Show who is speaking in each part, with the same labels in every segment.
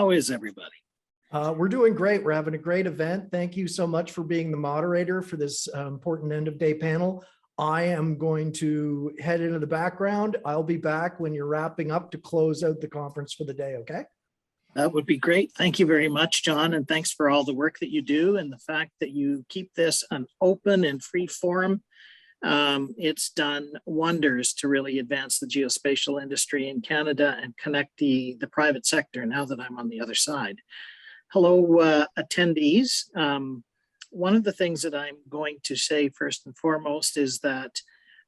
Speaker 1: How is everybody?
Speaker 2: We're doing great. We're having a great event. Thank you so much for being the moderator for this important end of day panel. I am going to head into the background. I'll be back when you're wrapping up to close out the conference for the day, okay?
Speaker 1: That would be great. Thank you very much, John. And thanks for all the work that you do and the fact that you keep this an open and free forum. It's done wonders to really advance the geospatial industry in Canada and connect the private sector now that I'm on the other side. Hello, attendees. One of the things that I'm going to say first and foremost is that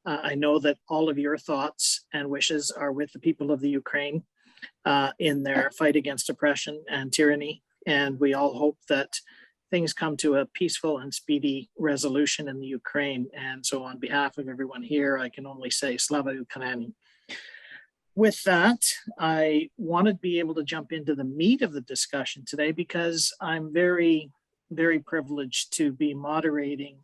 Speaker 1: I know that all of your thoughts and wishes are with the people of the Ukraine in their fight against oppression and tyranny. And we all hope that things come to a peaceful and speedy resolution in the Ukraine. And so on behalf of everyone here, I can only say Slava Ukraini. With that, I want to be able to jump into the meat of the discussion today because I'm very, very privileged to be moderating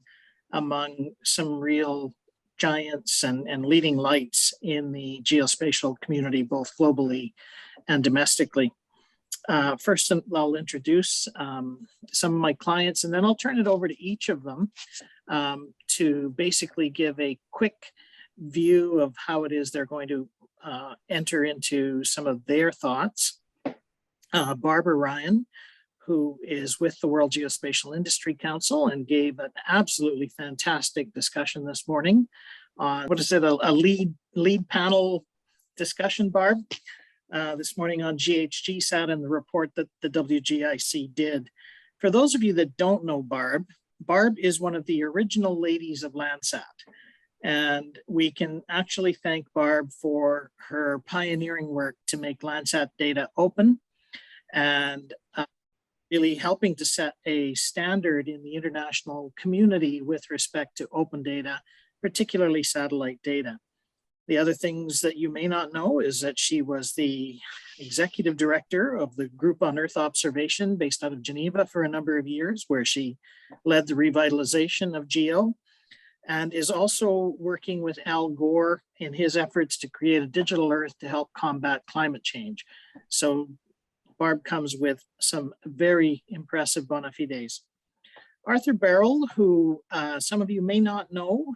Speaker 1: among some real giants and leading lights in the geospatial community, both globally and domestically. First, I'll introduce some of my clients, and then I'll turn it over to each of them to basically give a quick view of how it is they're going to enter into some of their thoughts. Barbara Ryan, who is with the World Geospatial Industry Council and gave an absolutely fantastic discussion this morning on, what is it, a lead panel discussion, Barb? This morning on GHGSat and the report that the WGIC did. For those of you that don't know Barb, Barb is one of the original ladies of Landsat. And we can actually thank Barb for her pioneering work to make Landsat data open and really helping to set a standard in the international community with respect to open data, particularly satellite data. The other things that you may not know is that she was the executive director of the Group on Earth Observation based out of Geneva for a number of years, where she led the revitalization of GEO, and is also working with Al Gore in his efforts to create a digital Earth to help combat climate change. So Barb comes with some very impressive bona fides. Arthur Berrill, who some of you may not know,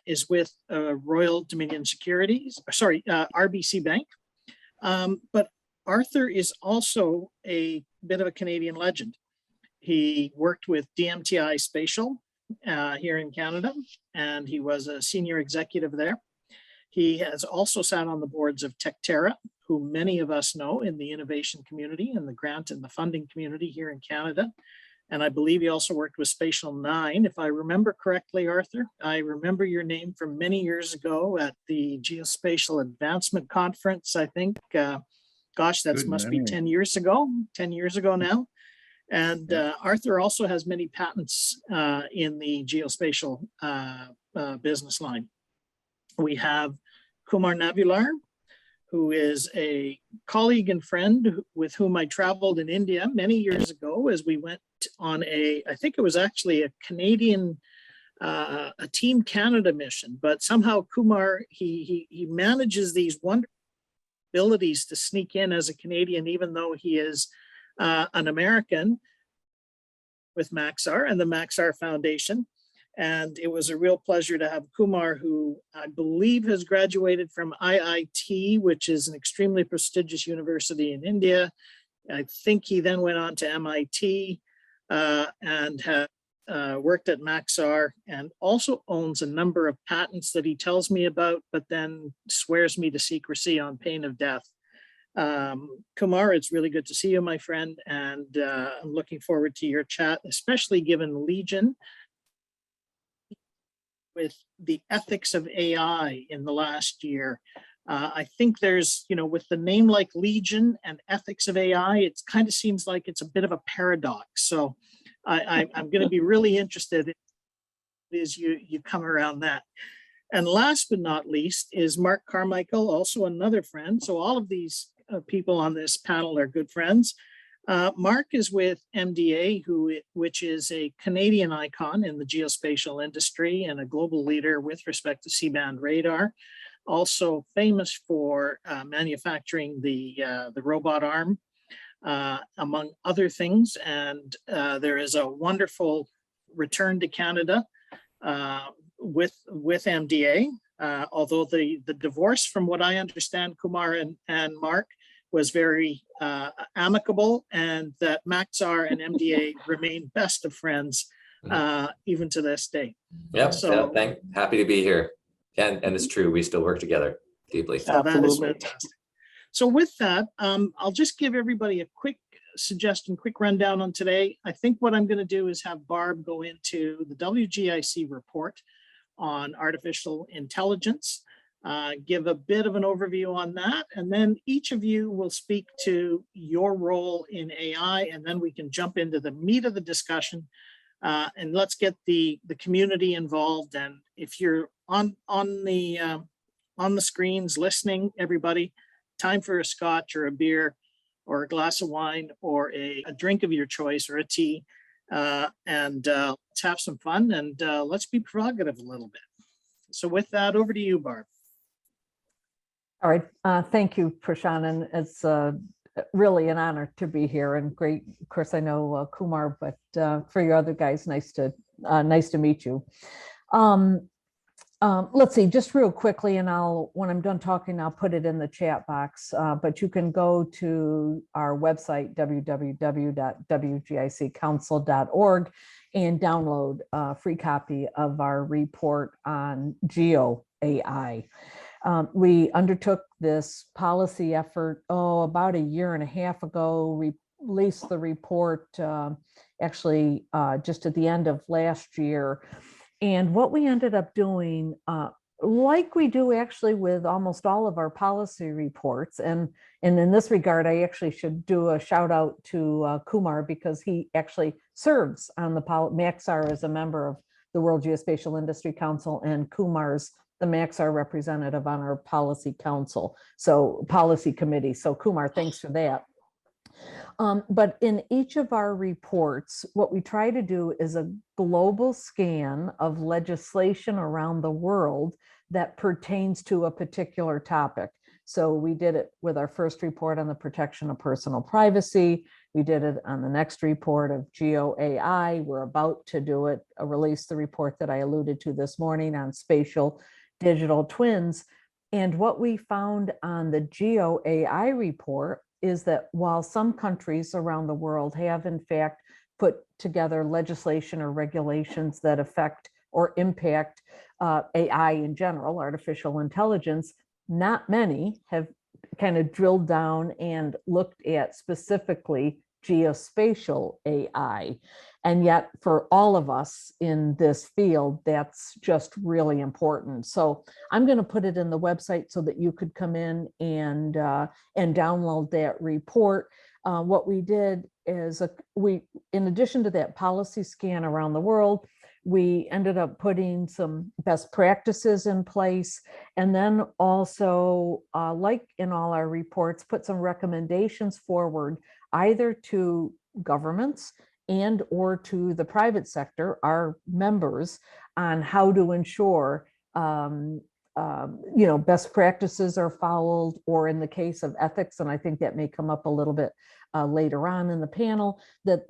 Speaker 1: is with Royal Dominion Securities, RBC Bank. But Arthur is also a bit of a Canadian legend. He worked with DMTI Spatial here in Canada, and he was a senior executive there. He has also sat on the boards of Tecterra, who many of us know in the innovation community and the grant and the funding community here in Canada. And I believe he also worked with Spatial 9, if I remember correctly, Arthur. I remember your name from many years ago at the Geospatial Advancement Conference, I think. Gosh, that must be 10 years ago now. And Arthur also has many patents in the geospatial business line. We have Kumar Navulur, who is a colleague and friend with whom I traveled in India many years ago as we went on I think it was actually a Canadian, a Team Canada mission, but somehow Kumar, he manages these wonderful abilities to sneak in as a Canadian, even though he is an American, with Maxar and the Maxar Foundation. And it was a real pleasure to have Kumar, who I believe has graduated from IIT, which is an extremely prestigious university in India. I think he then went on to MIT and had worked at Maxar, and also owns a number of patents that he tells me about, but then swears me to secrecy on pain of death. Kumar, it's really good to see you, my friend, and I'm looking forward to your chat, especially given Legion with the ethics of AI in the last year. I think there's, with the name like Legion and ethics of AI, it kind of seems like it's a bit of a paradox. So I'm going to be really interested as you come around that. And last but not least is Mark Carmichael, also another friend. So all of these people on this panel are good friends. Mark is with MDA, which is a Canadian icon in the geospatial industry and a global leader with respect to C-band radar. Also famous for manufacturing the robot arm among other things. And there is a wonderful return to Canada with MDA. Although the divorce, from what I understand, Kumar and Mark, was very amicable, and that Maxar and MDA remain best of friends even to this day.
Speaker 3: Yep.
Speaker 1: So
Speaker 3: happy to be here. And it's true, we still work together deeply.
Speaker 1: That is fantastic. So with that, I'll just give everybody a quick suggestion, quick rundown on today. I think what I'm going to do is have Barb go into the WGIC report on artificial intelligence, give a bit of an overview on that, and then each of you will speak to your role in AI, and then we can jump into the meat of the discussion, and let's get the community involved. And if you're on the screens listening, everybody, time for a scotch or a beer or a glass of wine or a drink of your choice or a tea, and let's have some fun, and let's be provocative a little bit. So with that, over to you, Barb.
Speaker 4: All right. Thank you, Prashant. And it's really an honor to be here, and great. Of course, I know Kumar, but for your other guys, nice to meet you. Let's see, just real quickly, and when I'm done talking, I'll put it in the chat box, but you can go to our website, www.wgiccouncil.org, and download a free copy of our report on GeoAI. We undertook this policy effort, about a year and a half ago, released the report actually just at the end of last year. And what we ended up doing, like we do actually with almost all of our policy reports, and in this regard, I actually should do a shout out to Kumar, because he actually serves on the Maxar as a member of the World Geospatial Industry Council, and Kumar's the Maxar representative on our policy committee. So Kumar, thanks for that. But in each of our reports, what we try to do is a global scan of legislation around the world that pertains to a particular topic. So we did it with our first report on the protection of personal privacy. We did it on the next report of GeoAI. We're about to do it, release the report that I alluded to this morning on spatial digital twins. And what we found on the GeoAI report is that while some countries around the world have in fact put together legislation or regulations that affect or impact AI in general, artificial intelligence, not many have kind of drilled down and looked at specifically geospatial AI. And yet for all of us in this field, that's just really important. So I'm going to put it in the website so that you could come in and download that report. What we did is in addition to that policy scan around the world, we ended up putting some best practices in place, and then also, like in all our reports, put some recommendations forward either to governments and or to the private sector, our members, on how to ensure best practices are followed, or in the case of ethics, and I think that may come up a little bit later on in the panel, that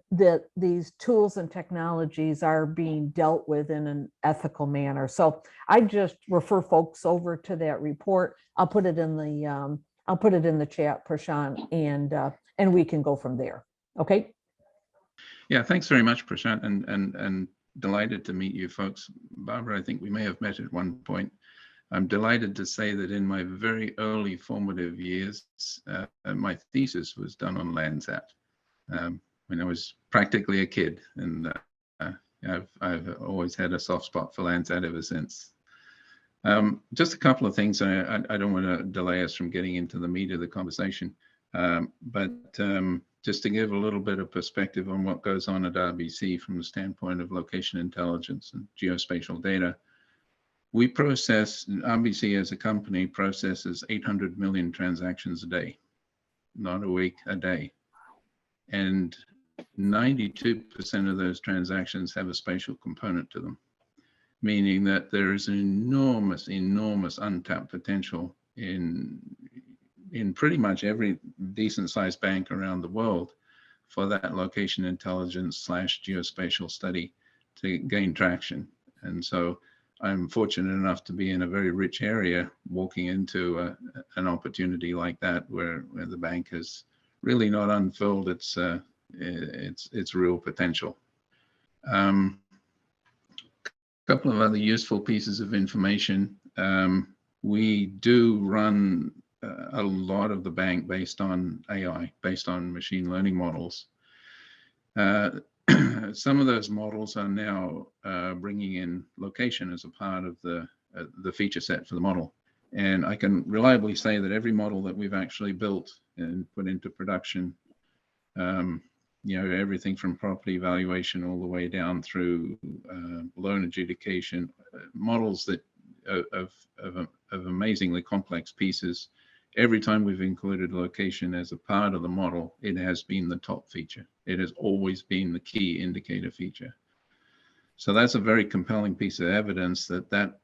Speaker 4: these tools and technologies are being dealt with in an ethical manner. So I just refer folks over to that report. I'll put it in the chat, Prashant, and we can go from there. Okay.
Speaker 5: Yeah, thanks very much, Prashant, and delighted to meet you folks. Barbara, I think we may have met at one point. I'm delighted to say that in my very early formative years, my thesis was done on Landsat when I was practically a kid, and I've always had a soft spot for Landsat ever since. Just a couple of things. I don't want to delay us from getting into the meat of the conversation, but just to give a little bit of perspective on what goes on at RBC from the standpoint of location intelligence and geospatial data. We process, RBC as a company processes 800 million transactions a day, not a week, a day. And 92% of those transactions have a spatial component to them, meaning that there is an enormous, enormous untapped potential in in pretty much every decent sized bank around the world for that location intelligence / geospatial study to gain traction. And so I'm fortunate enough to be in a very rich area, walking into an opportunity like that where the bank has really not unfurled its real potential. Couple of other useful pieces of information. We do run a lot of the bank based on AI, based on machine learning models. Some of those models are now bringing in location as a part of the feature set for the model. And I can reliably say that every model that we've actually built and put into production, everything from property valuation all the way down through loan adjudication, models that of amazingly complex pieces. Every time we've included location as a part of the model, it has been the top feature. It has always been the key indicator feature. So that's a very compelling piece of evidence that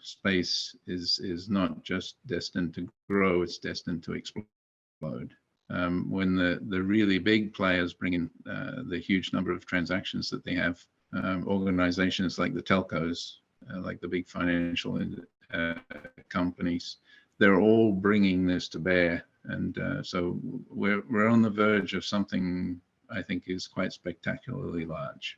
Speaker 5: space is not just destined to grow, it's destined to explode. When the really big players bring in the huge number of transactions that they have, organizations like the telcos, like the big financial companies, they're all bringing this to bear. And so we're on the verge of something I think is quite spectacularly large.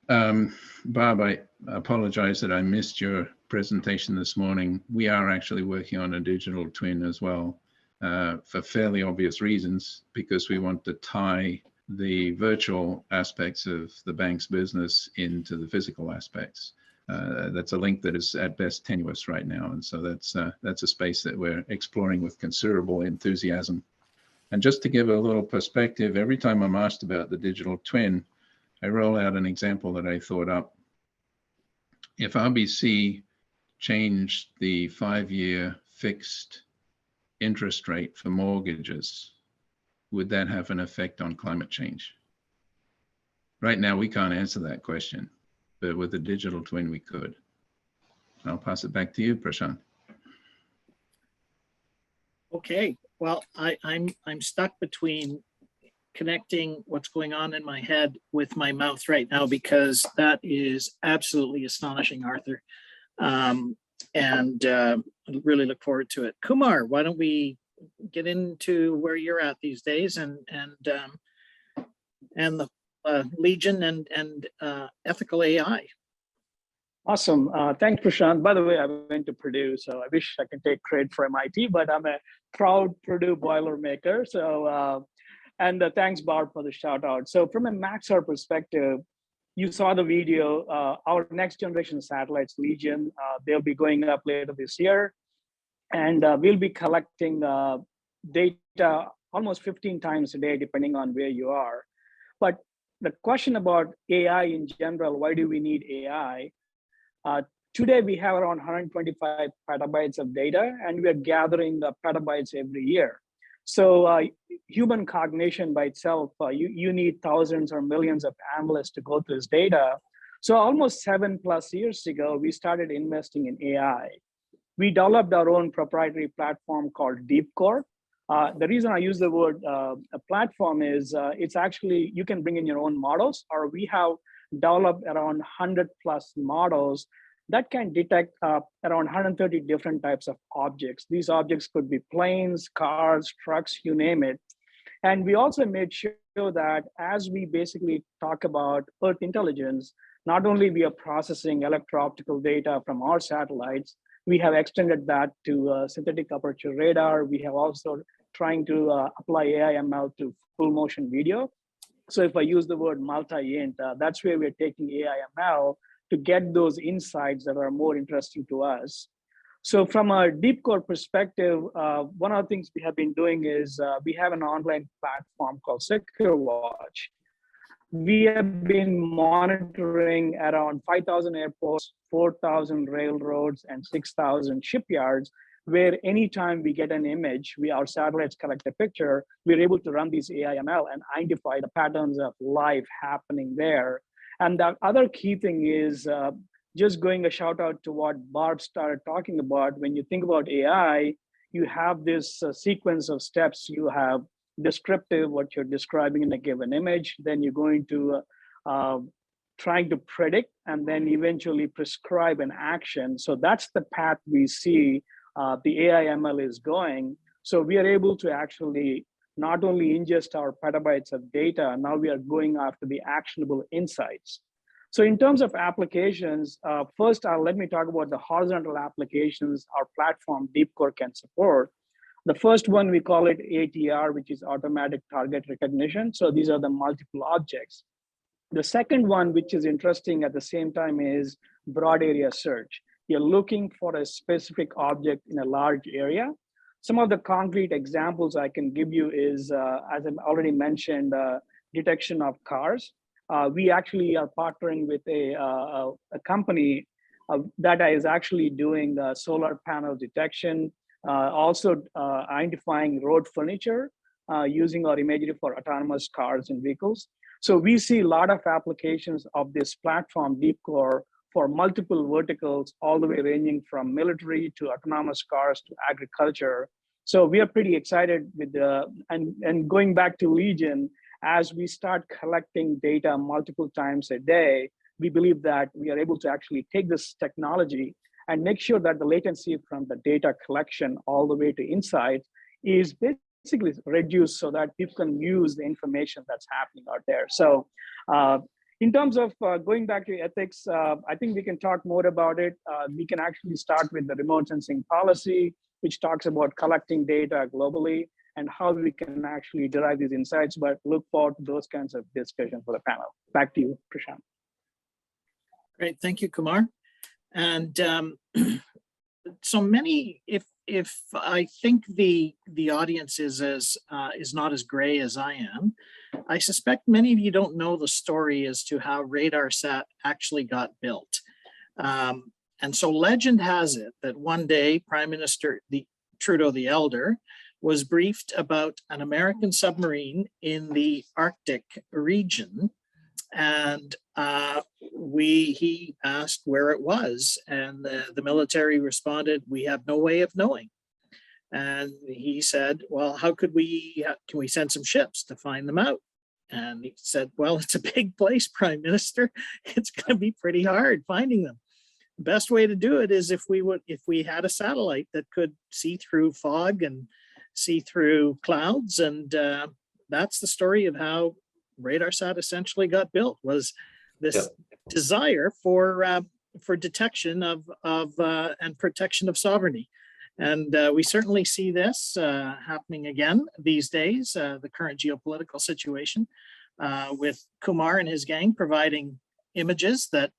Speaker 5: Bob, I apologize that I missed your presentation this morning. We are actually working on a digital twin as well, for fairly obvious reasons, because we want to tie the virtual aspects of the bank's business into the physical aspects. That's a link that is at best tenuous right now. And so that's a space that we're exploring with considerable enthusiasm. And just to give a little perspective, every time I'm asked about the digital twin, I roll out an example that I thought up. If RBC changed the 5-year fixed interest rate for mortgages, would that have an effect on climate change? Right now, we can't answer that question. But with a digital twin, we could. I'll pass it back to you, Prashant.
Speaker 1: Okay, well, I'm stuck between connecting what's going on in my head with my mouth right now, because that is absolutely astonishing, Arthur. And I really look forward to it. Kumar, why don't we get into where you're at these days and the Legion and ethical AI.
Speaker 6: Awesome. Thanks, Prashant. By the way, I went to Purdue, so I wish I could take credit for MIT, but I'm a proud Purdue Boilermaker. So, and thanks, Barb, for the shout out. So from a Maxar perspective, you saw the video, our next generation satellites, Legion, they'll be going up later this year. And we'll be collecting data almost 15 times a day, depending on where you are. But the question about AI in general, why do we need AI? Today, we have around 125 petabytes of data, and we are gathering the petabytes every year. So human cognition by itself, you need thousands or millions of analysts to go through this data. So almost 7+ years ago, we started investing in AI. We developed our own proprietary platform called DeepCore. The reason I use the word a platform is it's actually, you can bring in your own models, or we have developed around 100+ models that can detect around 130 different types of objects. These objects could be planes, cars, trucks, you name it. And we also made sure that as we basically talk about Earth intelligence, not only we are processing electro-optical data from our satellites, we have extended that to synthetic aperture radar. We have also trying to apply AI ML to full motion video. So if I use the word multi-int, that's where we're taking AI ML to get those insights that are more interesting to us. So from a DeepCore perspective, one of the things we have been doing is we have an online platform called SecureWatch. We have been monitoring around 5,000 airports, 4,000 railroads, and 6,000 shipyards, where anytime we get an image, our satellites collect a picture, we're able to run these AI ML and identify the patterns of life happening there. And the other key thing is just going a shout out to what Barb started talking about. When you think about AI, you have this sequence of steps. You have descriptive, what you're describing in a given image, then you're going to trying to predict, and then eventually prescribe an action. So that's the path we see the AI ML is going. So we are able to actually not only ingest our petabytes of data, now we are going after the actionable insights. So in terms of applications, first let me talk about the horizontal applications our platform DeepCore can support. The first one, we call it ATR, which is automatic target recognition. So these are the multiple objects. The second one, which is interesting at the same time, is broad area search. You're looking for a specific object in a large area. Some of the concrete examples I can give you is, as I already mentioned, detection of cars. We actually are partnering with a company that is actually doing solar panel detection, also identifying road furniture using our imagery for autonomous cars and vehicles. So we see a lot of applications of this platform, DeepCore, for multiple verticals, all the way ranging from military to autonomous cars to agriculture. So we are pretty excited with and going back to Legion, as we start collecting data multiple times a day, we believe that we are able to actually take this technology and make sure that the latency from the data collection all the way to insights is basically reduced so that people can use the information that's happening out there. So in terms of going back to ethics, I think we can talk more about it. We can actually start with the remote sensing policy, which talks about collecting data globally and how we can actually derive these insights, but look forward to those kinds of discussion for the panel. Back to you, Prashant.
Speaker 1: Great, thank you, Kumar. And so many, if I think the audience is not as gray as I am, I suspect many of you don't know the story as to how RadarSat actually got built. And so legend has it that one day Prime Minister Trudeau the Elder was briefed about an American submarine in the Arctic region, and he asked where it was, and the military responded, "We have no way of knowing." And he said, "Well, can we send some ships to find them out?" And he said, "Well, it's a big place, Prime Minister. It's going to be pretty hard finding them. The best way to do it is if we had a satellite that could see through fog and see through clouds." And that's the story of how RadarSat essentially got built, was this desire for detection of and protection of sovereignty. And we certainly see this happening again these days, the current geopolitical situation, with Kumar and his gang providing images that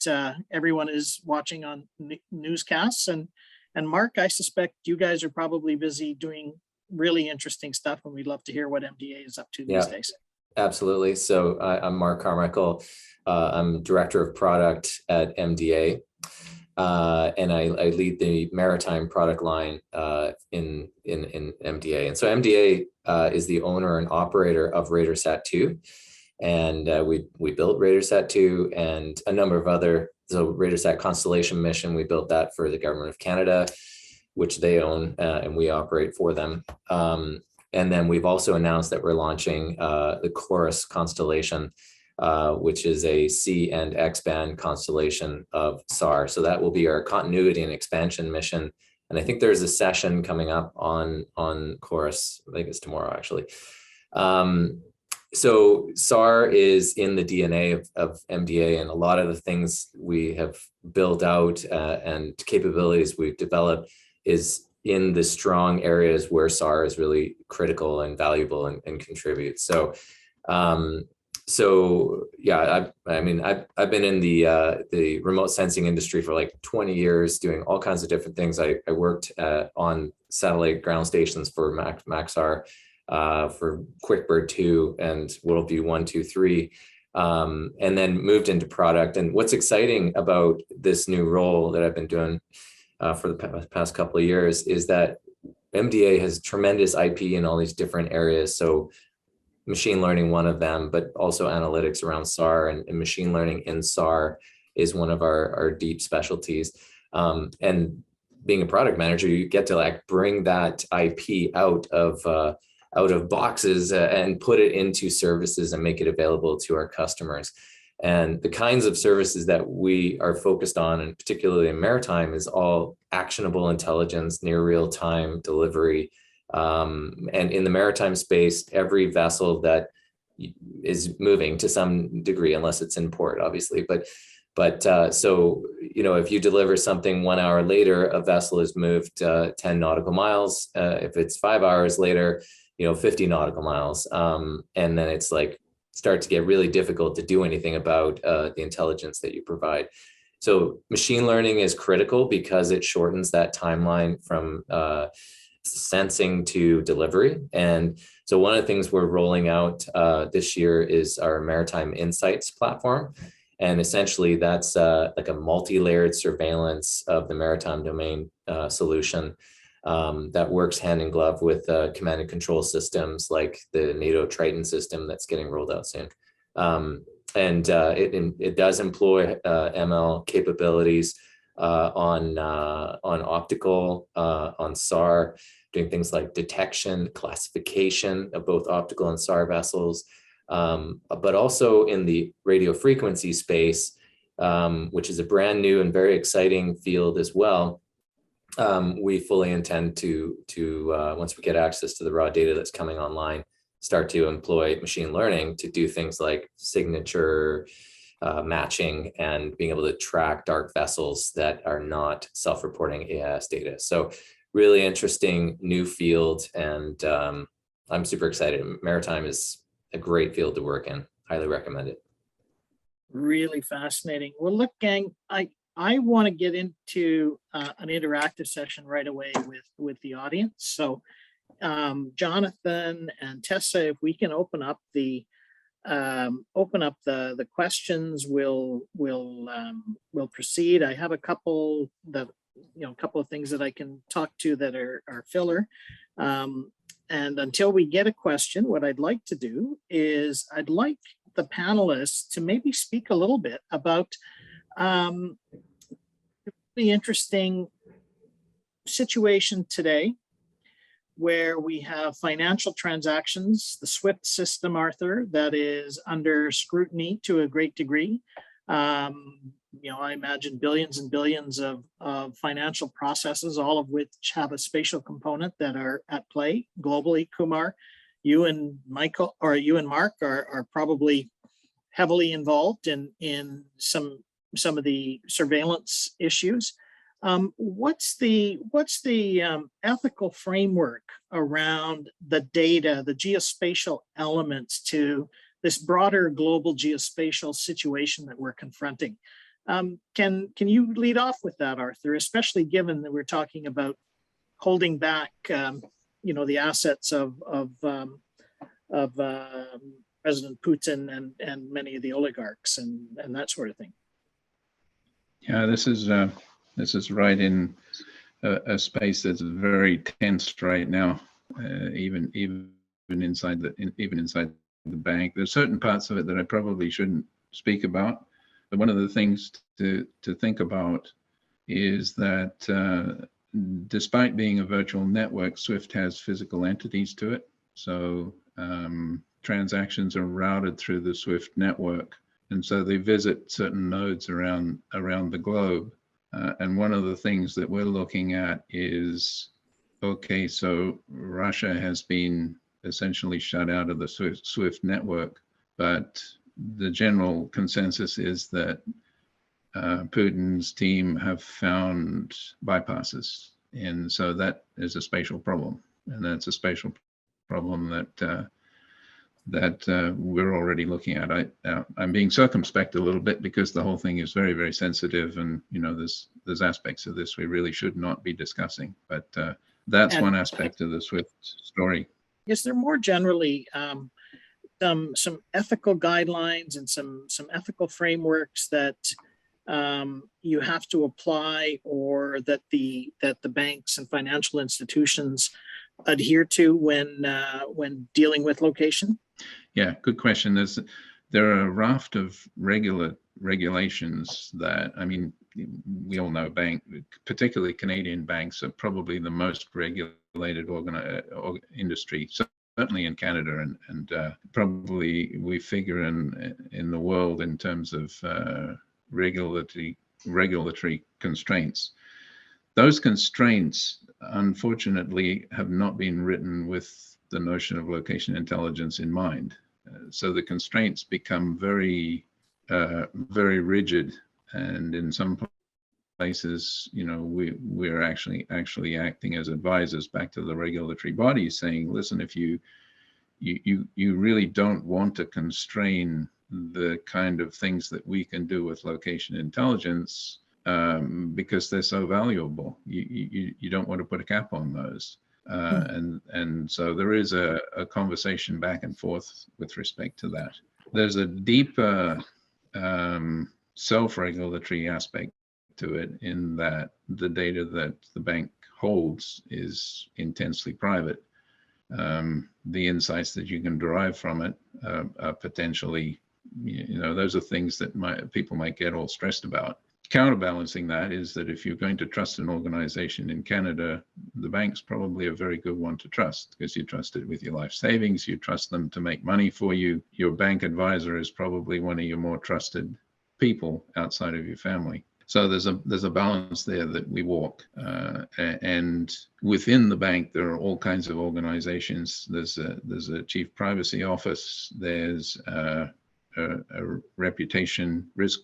Speaker 1: everyone is watching on newscasts. And Mark, I suspect you guys are probably busy doing really interesting stuff, and we'd love to hear what MDA is up to these days.
Speaker 3: Absolutely. So I'm Mark Carmichael. I'm Director of Product at MDA. And I lead the Maritime product line in MDA. And so MDA is the owner and operator of RadarSat 2. And we built RadarSat 2 and a number of other, so RadarSat Constellation mission, we built that for the Government of Canada, which they own and we operate for them. And then we've also announced that we're launching the Chorus constellation, which is a C and X band constellation of SAR. So that will be our continuity and expansion mission. And I think there's a session coming up on Chorus. I think it's tomorrow, actually. So SAR is in the DNA of MDA, and a lot of the things we have built out and capabilities we've developed is in the strong areas where SAR is really critical and valuable and contributes. So, yeah, I've been in the remote sensing industry for like 20 years, doing all kinds of different things. I worked on satellite ground stations for Maxar, for QuickBird 2 and Worldview 1, 2, 3, and then moved into product. And what's exciting about this new role that I've been doing for the past couple of years is that MDA has tremendous IP in all these different areas. So machine learning, one of them, but also analytics around SAR, and machine learning in SAR is one of our deep specialties. And being a product manager, you get to like bring that IP out of boxes and put it into services and make it available to our customers. And the kinds of services that we are focused on, and particularly in maritime, is all actionable intelligence, near real-time delivery. And in the maritime space, every vessel that is moving to some degree, unless it's in port, obviously. But so, you know, if you deliver something 1 hour later, a vessel is moved 10 nautical miles. If it's 5 hours later, you know, 50 nautical miles. And then it's like, start to get really difficult to do anything about the intelligence that you provide. So machine learning is critical because it shortens that timeline from sensing to delivery. And so one of the things we're rolling out this year is our Maritime Insights platform. And essentially that's like a multi-layered surveillance of the maritime domain solution that works hand in glove with command and control systems like the NATO Triton system that's getting rolled out soon. And it does employ ML capabilities on optical, on SAR, doing things like detection, classification of both optical and SAR vessels, but also in the radio frequency space, which is a brand new and very exciting field as well. We fully intend to once we get access to the raw data that's coming online, start to employ machine learning to do things like signature matching and being able to track dark vessels that are not self-reporting AIS data. So really interesting new field, and I'm super excited. Maritime is a great field to work in. Highly recommend it.
Speaker 1: Really fascinating. Well, look, gang, I want to get into an interactive session right away with the audience. So Jonathan and Tessa, if we can open up the questions, we'll proceed. I have a couple of things that I can talk to that are filler. And until we get a question, what I'd like to do is I'd like the panelists to maybe speak a little bit about the interesting situation today where we have financial transactions, the SWIFT system, Arthur, that is under scrutiny to a great degree. I imagine billions and billions of financial processes, all of which have a spatial component that are at play globally. Kumar, you and Mark are probably heavily involved in some of the surveillance issues. What's the ethical framework around the data, the geospatial elements to this broader global geospatial situation that we're confronting? Can you lead off with that, Arthur, especially given that we're talking about holding back, the assets of President Putin and many of the oligarchs and that sort of thing?
Speaker 5: Yeah, this is right in a space that's very tense right now, even inside the bank. There's certain parts of it that I probably shouldn't speak about. But one of the things to think about is that despite being a virtual network, SWIFT has physical entities to it. So transactions are routed through the SWIFT network. And so they visit certain nodes around the globe. And one of the things that we're looking at is, okay, so Russia has been essentially shut out of the SWIFT network, but the general consensus is that Putin's team have found bypasses. And so that is a spatial problem. And that's a spatial problem that we're already looking at. I'm being circumspect a little bit because the whole thing is very, very sensitive, and there's aspects of this we really should not be discussing. But that's one aspect of the SWIFT story.
Speaker 1: Is there more generally some ethical guidelines and some ethical frameworks that you have to apply, or that the banks and financial institutions adhere to when dealing with location?
Speaker 5: Yeah, good question. There are a raft of regulations that, I mean, we all know particularly Canadian banks are probably the most regulated industry, certainly in Canada, and probably we figure in the world in terms of regulatory constraints. Those constraints, unfortunately, have not been written with the notion of location intelligence in mind. So the constraints become very rigid, and in some places, you know, we're actually acting as advisors back to the regulatory bodies, saying, listen, if you really don't want to constrain the kind of things that we can do with location intelligence, because they're so valuable, you don't want to put a cap on those. And so there is a conversation back and forth with respect to that. There's a deeper self-regulatory aspect to it, in that the data that the bank holds is intensely private. The insights that you can derive from it are potentially, you know, those are things that people might get all stressed about. Counterbalancing that is that if you're going to trust an organization in Canada, the bank's probably a very good one to trust, because you trust it with your life savings, you trust them to make money for you. Your bank advisor is probably one of your more trusted people outside of your family. So there's a balance there that we walk, and within the bank there are all kinds of organizations. There's a chief privacy office. There's a reputation risk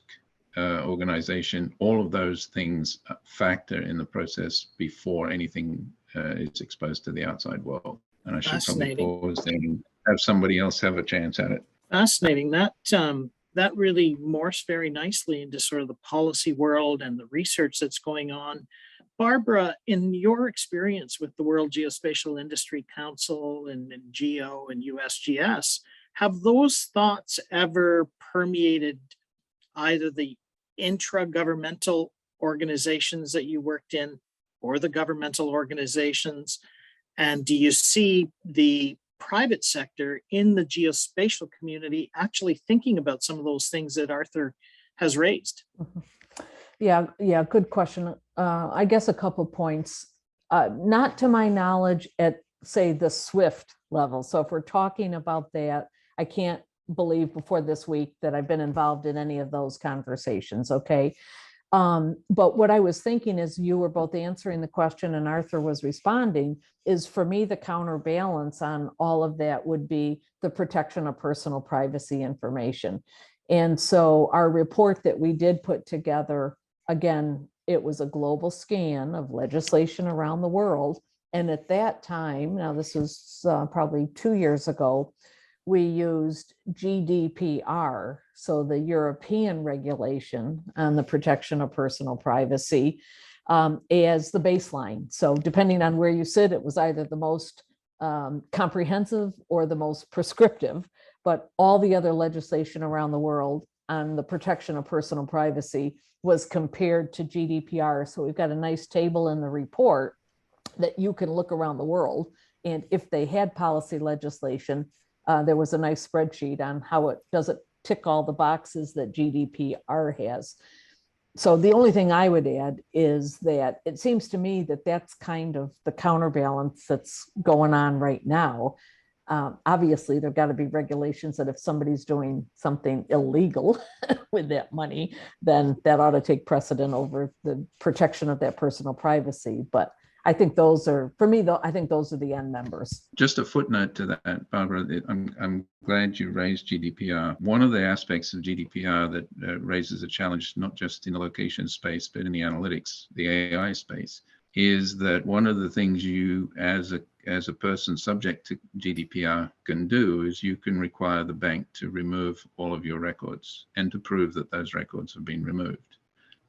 Speaker 5: organization. All of those things factor in the process before anything is exposed to the outside world. And I should probably pause there and have somebody else have a chance at it.
Speaker 1: Fascinating. That really morphs very nicely into sort of the policy world and the research that's going on. Barbara, in your experience with the World Geospatial Industry Council and GEO and USGS, have those thoughts ever permeated either the intra-governmental organizations that you worked in or the governmental organizations? And do you see the private sector in the geospatial community actually thinking about some of those things that Arthur has raised?
Speaker 4: Yeah, good question. I guess a couple points. Not to my knowledge at, say, the SWIFT level. So if we're talking about that, I can't believe before this week that I've been involved in any of those conversations, okay? But what I was thinking is, you were both answering the question and Arthur was responding, is for me, the counterbalance on all of that would be the protection of personal privacy information. And so our report that we did put together, again, it was a global scan of legislation around the world. And at that time, now this was probably 2 years ago, we used GDPR, so the European regulation on the protection of personal privacy, as the baseline. So depending on where you sit, it was either the most comprehensive or the most prescriptive, but all the other legislation around the world on the protection of personal privacy was compared to GDPR. So we've got a nice table in the report that you can look around the world, and if they had policy legislation, there was a nice spreadsheet on how it does it tick all the boxes that GDPR has. So the only thing I would add is that it seems to me that that's kind of the counterbalance that's going on right now. Obviously, there've got to be regulations that if somebody's doing something illegal with that money, then that ought to take precedent over the protection of that personal privacy. But I think those are, for me, though, I think those are the end members.
Speaker 5: Just a footnote to that, Barbara, I'm glad you raised GDPR. One of the aspects of GDPR that raises a challenge, not just in the location space, but in the analytics, the AI space, is that one of the things you, as a person subject to GDPR, can do is you can require the bank to remove all of your records and to prove that those records have been removed.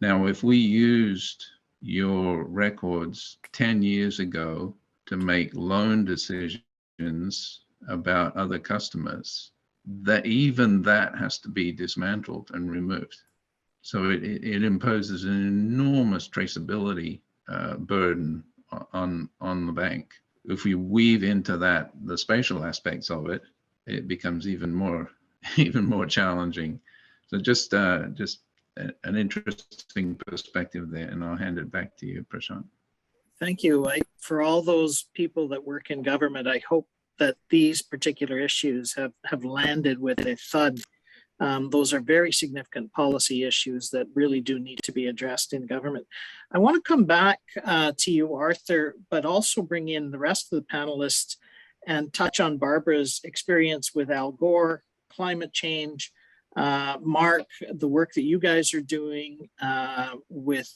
Speaker 5: Now, if we used your records 10 years ago to make loan decisions about other customers, that even that has to be dismantled and removed. So it imposes an enormous traceability burden on the bank. If we weave into that the spatial aspects of it, it becomes even more challenging So just an interesting perspective there, and I'll hand it back to you, Prashant.
Speaker 1: Thank you. For all those people that work in government, I hope that these particular issues have landed with a thud. Those are very significant policy issues that really do need to be addressed in government. I want to come back to you, Arthur, but also bring in the rest of the panelists and touch on Barbara's experience with Al Gore, climate change, Mark, the work that you guys are doing with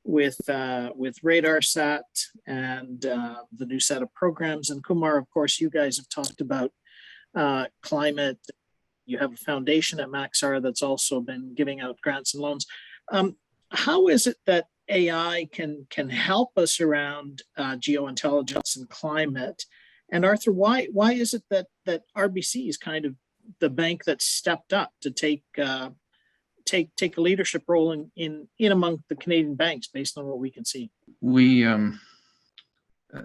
Speaker 1: RadarSat and the new set of programs. And Kumar, of course, you guys have talked about climate. You have a foundation at Maxar that's also been giving out grants and loans. How is it that AI can help us around geointelligence and climate? And Arthur, why is it that RBC is kind of the bank that stepped up to take a leadership role in among the Canadian banks based on what we can see?
Speaker 5: We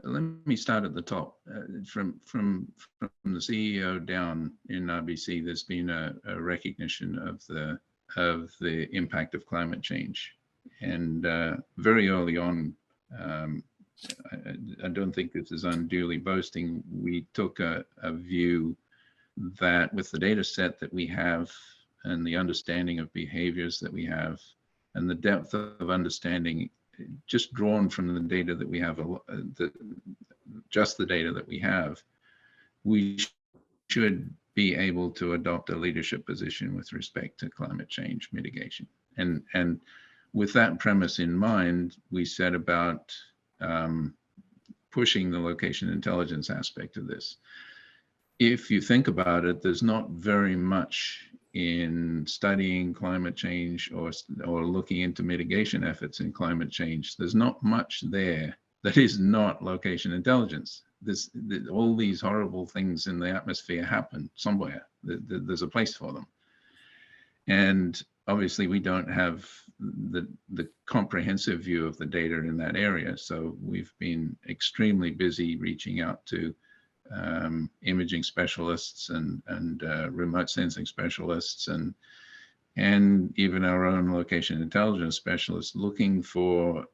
Speaker 5: let me start at the top. From the CEO down in RBC, there's been a recognition of the impact of climate change, and very early on, I don't think this is unduly boasting. We took a view that with the data set that we have and the understanding of behaviors that we have and the depth of understanding just drawn from the data that we have, just the data that we have, we should be able to adopt a leadership position with respect to climate change mitigation. And with that premise in mind, we set about pushing the location intelligence aspect of this. If you think about it, there's not very much in studying climate change or looking into mitigation efforts in climate change. There's not much there that is not location intelligence. All these horrible things in the atmosphere happen somewhere. There's a place for them. And obviously we don't have the comprehensive view of the data in that area. So we've been extremely busy reaching out to imaging specialists and remote sensing specialists and even our own location intelligence specialists, looking for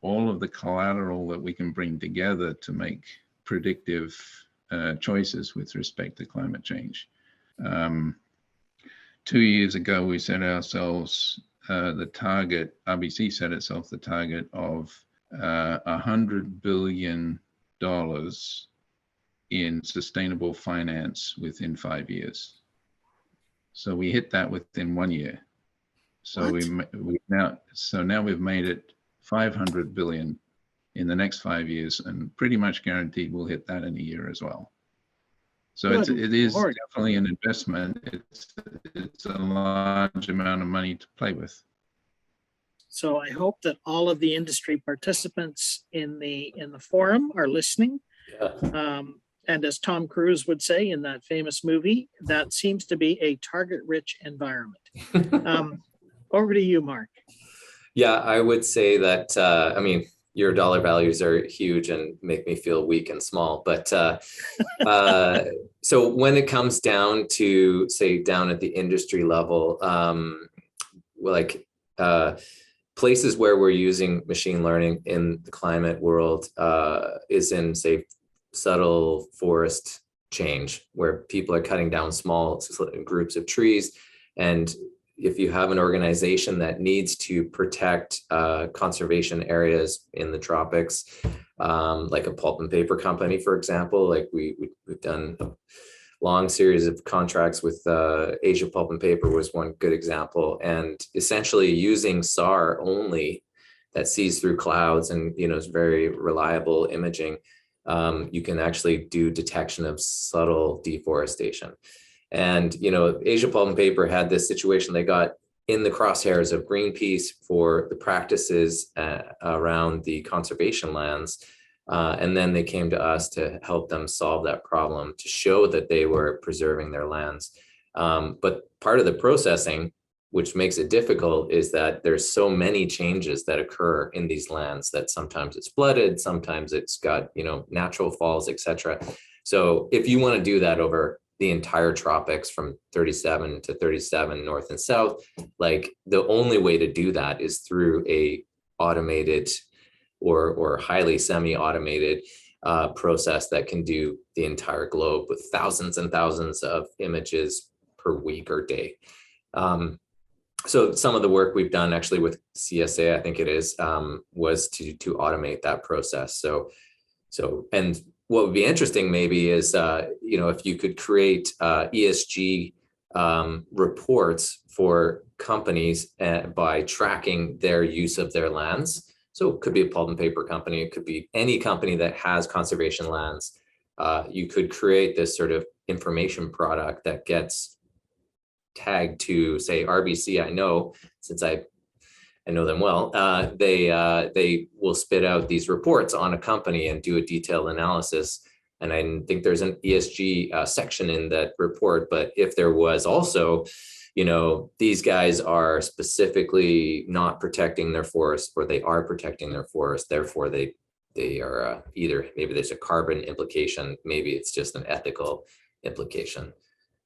Speaker 5: all of the collateral that we can bring together to make predictive choices with respect to climate change. 2 years ago, we set ourselves the target, RBC set itself the target of $100 billion in sustainable finance within 5 years. So we hit that within 1 year. So now we've made it 500 billion in the next 5 years, and pretty much guaranteed we'll hit that in a year as well. So it is definitely an investment. It's a large amount of money to play with.
Speaker 1: So I hope that all of the industry participants in the forum are listening.
Speaker 3: Yeah.
Speaker 1: And as Tom Cruise would say in that famous movie, that seems to be a target-rich environment. Over to you, Mark.
Speaker 3: Yeah, I would say that, I mean, your dollar values are huge and make me feel weak and small. But so when it comes down to, say, down at the industry level, places where we're using machine learning in the climate world is in, say, subtle forest change, where people are cutting down small groups of trees. And if you have an organization that needs to protect conservation areas in the tropics, like a pulp and paper company, for example, like we've done a long series of contracts with Asia Pulp and Paper was one good example. And essentially using SAR only that sees through clouds and, you know, is very reliable imaging, you can actually do detection of subtle deforestation. And, you know, Asia Pulp and Paper had this situation. They got in the crosshairs of Greenpeace for the practices around the conservation lands. And then they came to us to help them solve that problem, to show that they were preserving their lands. But part of the processing, which makes it difficult, is that there's so many changes that occur in these lands that sometimes it's flooded, sometimes it's got, you know, natural falls, etc. So if you want to do that over the entire tropics from 37 to 37 north and south, like the only way to do that is through a automated or highly semi-automated process that can do the entire globe with thousands and thousands of images per week or day. So some of the work we've done actually with CSA, I think it is, was to automate that process. So and what would be interesting maybe is, if you could create ESG reports for companies by tracking their use of their lands. So it could be a pulp and paper company, it could be any company that has conservation lands. You could create this sort of information product that gets tagged to, say, RBC. I know, since I know them well, they will spit out these reports on a company and do a detailed analysis. And I think there's an ESG section in that report, but if there was also, these guys are specifically not protecting their forest, or they are protecting their forest, therefore they are either, maybe there's a carbon implication, maybe it's just an ethical implication.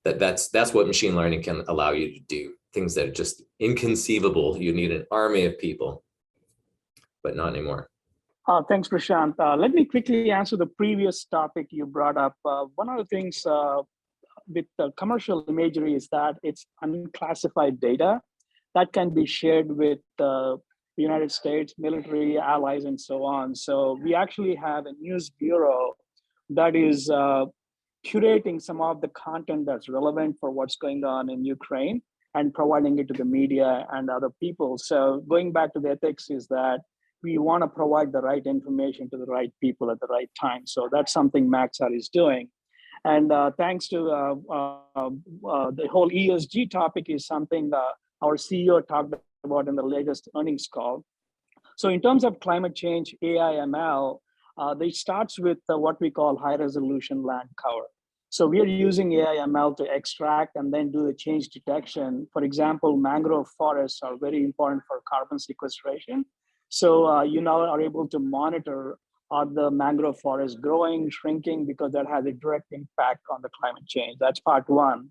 Speaker 3: That's what machine learning can allow you to do. Things that are just inconceivable. You need an army of people, but not anymore.
Speaker 6: Thanks, Prashant. Let me quickly answer the previous topic you brought up. One of the things with the commercial imagery is that it's unclassified data that can be shared with the United States, military, allies, and so on. So we actually have a news bureau that is curating some of the content that's relevant for what's going on in Ukraine and providing it to the media and other people. So going back to the ethics is that we want to provide the right information to the right people at the right time. So that's something Maxar is doing. And thanks to the whole ESG topic is something our CEO talked about in the latest earnings call. So in terms of climate change, AI, ML, they starts with what we call high resolution land cover. So we are using AI ML to extract and then do the change detection. For example, mangrove forests are very important for carbon sequestration. So you now are able to monitor are the mangrove forests growing, shrinking, because that has a direct impact on the climate change. That's part one.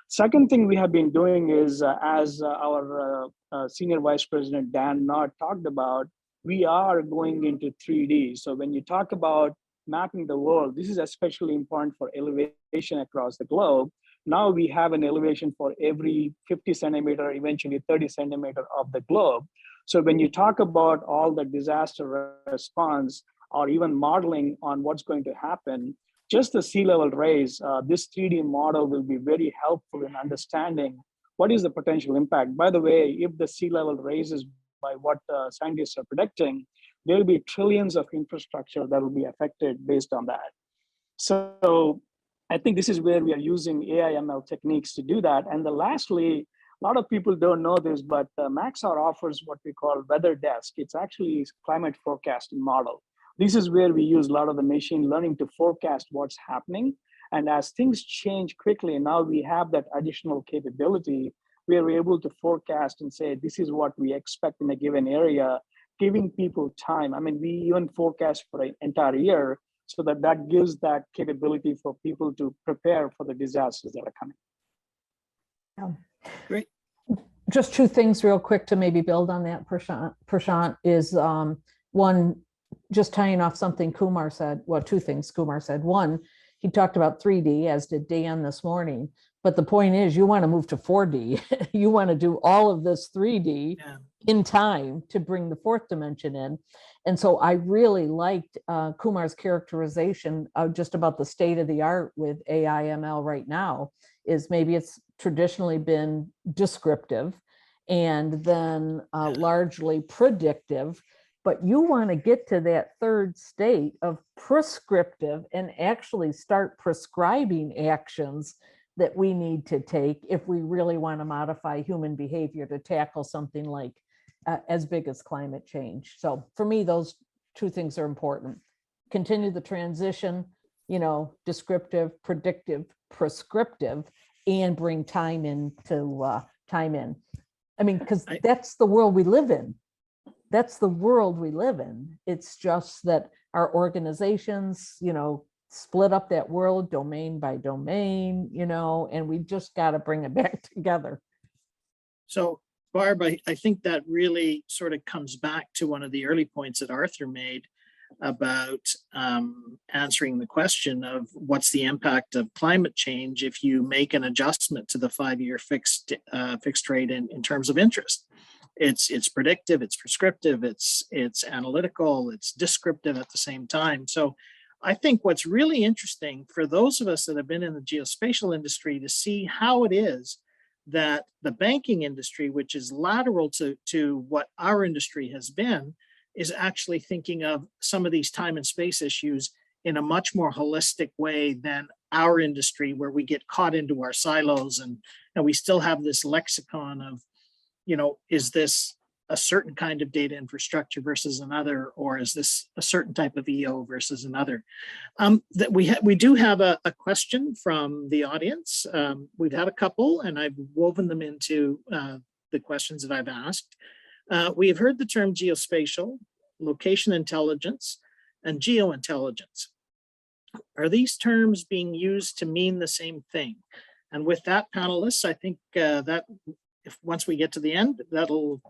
Speaker 6: Second thing we have been doing is, as our Senior Vice President Dan Nott talked about, we are going into 3D. So when you talk about mapping the world, this is especially important for elevation across the globe. Now we have an elevation for every 50 centimeter, eventually 30 centimeter of the globe. So when you talk about all the disaster response or even modeling on what's going to happen, just the sea level rise, this 3D model will be very helpful in understanding what is the potential impact. By the way, if the sea level raises by what scientists are predicting, there will be trillions of infrastructure that will be affected based on that. So I think this is where we are using AI ML techniques to do that. And then lastly, a lot of people don't know this, but Maxar offers what we call weather desk. It's actually a climate forecasting model. This is where we use a lot of the machine learning to forecast what's happening. And as things change quickly, now we have that additional capability where we're able to forecast and say, this is what we expect in a given area, giving people time. I mean, we even forecast for an entire year so that gives that capability for people to prepare for the disasters that are coming.
Speaker 4: Yeah.
Speaker 1: Great.
Speaker 4: Just two things real quick to maybe build on that, Prashant, is one, just tying off something Kumar said, well, two things Kumar said. One, he talked about 3D, as did Dan this morning. But the point is, you want to move to 4D. You want to do all of this 3D in time to bring the fourth dimension in. And so I really liked Kumar's characterization of just about the state of the art with AI ML right now, is maybe it's traditionally been descriptive and then largely predictive. But you want to get to that third state of prescriptive and actually start prescribing actions that we need to take if we really want to modify human behavior to tackle something like as big as climate change. So for me, those two things are important. Continue the transition, descriptive, predictive, prescriptive, and bring time in. I mean, because that's the world we live in. That's the world we live in. It's just that our organizations, split up that world domain by domain, and we just got to bring it back together.
Speaker 1: So Barb, I think that really sort of comes back to one of the early points that Arthur made about answering the question of what's the impact of climate change if you make an adjustment to the 5-year fixed rate in terms of interest. It's predictive, it's prescriptive, it's analytical, it's descriptive at the same time. So I think what's really interesting for those of us that have been in the geospatial industry to see how it is that the banking industry, which is lateral to what our industry has been, is actually thinking of some of these time and space issues in a much more holistic way than our industry, where we get caught into our silos and we still have this lexicon of, is this a certain kind of data infrastructure versus another, or is this a certain type of EO versus another? That we do have a question from the audience. We've had a couple, and I've woven them into the questions that I've asked. We have heard the term geospatial, location intelligence, and geointelligence. Are these terms being used to mean the same thing? And with that, panelists, I think that if once we get to the end, that'll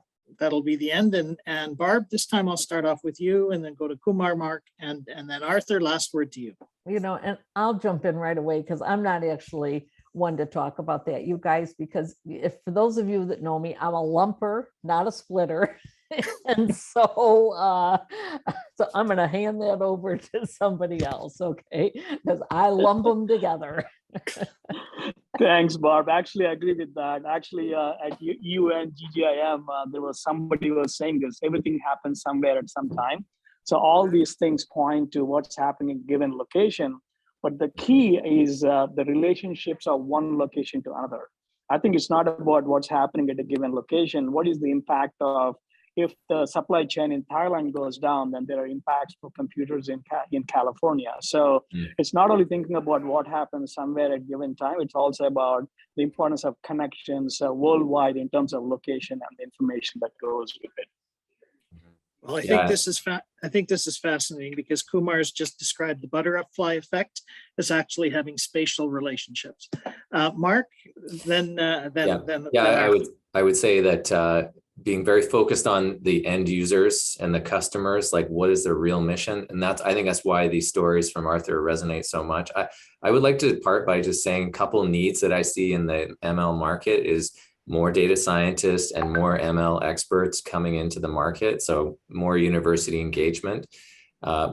Speaker 1: be the end. And Barb, this time I'll start off with you and then go to Kumar, Mark, and then Arthur, last word to you.
Speaker 4: And I'll jump in right away because I'm not actually one to talk about that, you guys, because for those of you that know me, I'm a lumper, not a splitter. And so I'm going to hand that over to somebody else, okay? Because I lump them together.
Speaker 6: Thanks, Barb. Actually, I agree with that. Actually, at UN GGIM, there was somebody who was saying this, everything happens somewhere at some time. So all these things point to what's happening in a given location. But the key is the relationships of one location to another. I think it's not about what's happening at a given location. What is the impact of, if the supply chain in Thailand goes down, then there are impacts for computers in California. So it's not only thinking about what happens somewhere at a given time, it's also about the importance of connections worldwide in terms of location and the information that goes with it.
Speaker 1: Well, I think this is fascinating because Kumar's just described the butterfly effect as actually having spatial relationships. Mark,
Speaker 3: I would say that being very focused on the end users and the customers, like what is their real mission, and I think that's why these stories from Arthur resonate so much. I would like to part by just saying a couple needs that I see in the ML market is more data scientists and more ML experts coming into the market. So more university engagement.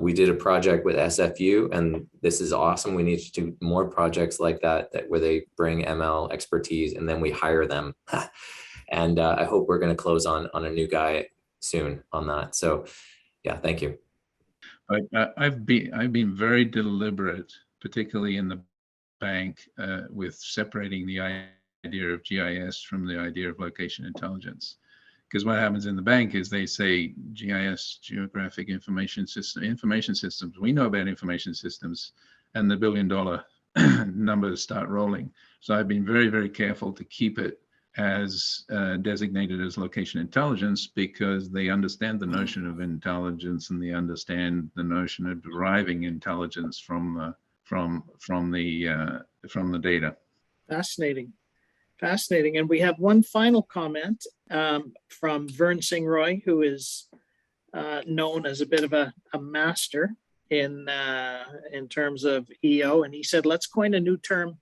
Speaker 3: We did a project with SFU, and this is awesome. We need to do more projects like that where they bring ML expertise and then we hire them. And I hope we're going to close on a new guy soon on that. So yeah, thank you.
Speaker 5: I've been very deliberate, particularly in the bank, with separating the idea of GIS from the idea of location intelligence. Because what happens in the bank is they say GIS, geographic information systems. We know about information systems, and the billion-dollar numbers start rolling. So I've been very, very careful to keep it as designated as location intelligence, because they understand the notion of intelligence and they understand the notion of deriving intelligence from the data.
Speaker 1: Fascinating. And we have one final comment from Vern Singh Roy, who is known as a bit of a master in terms of EO. And he said, let's coin a new term,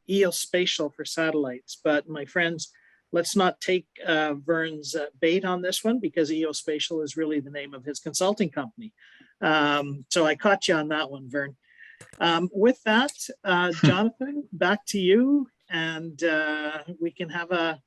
Speaker 1: EOspatial, for satellites. But my friends, let's not take Vern's bait on this one, because EOspatial is really the name of his consulting company. So I caught you on that one, Vern. With that, Jonathan, back to you, and we can have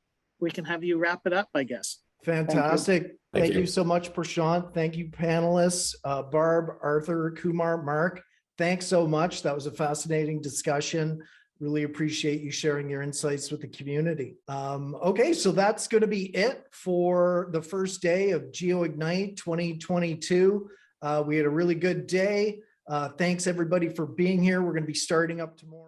Speaker 1: you wrap it up, I guess.
Speaker 2: Fantastic. Thank you so much, Prashant. Thank you, panelists, Barb, Arthur, Kumar, Mark. Thanks so much. That was a fascinating discussion. Really appreciate you sharing your insights with the community. Okay, so that's going to be it for the first day of GeoIgnite 2022. We had a really good day. Thanks everybody for being here. We're going to be starting up tomorrow.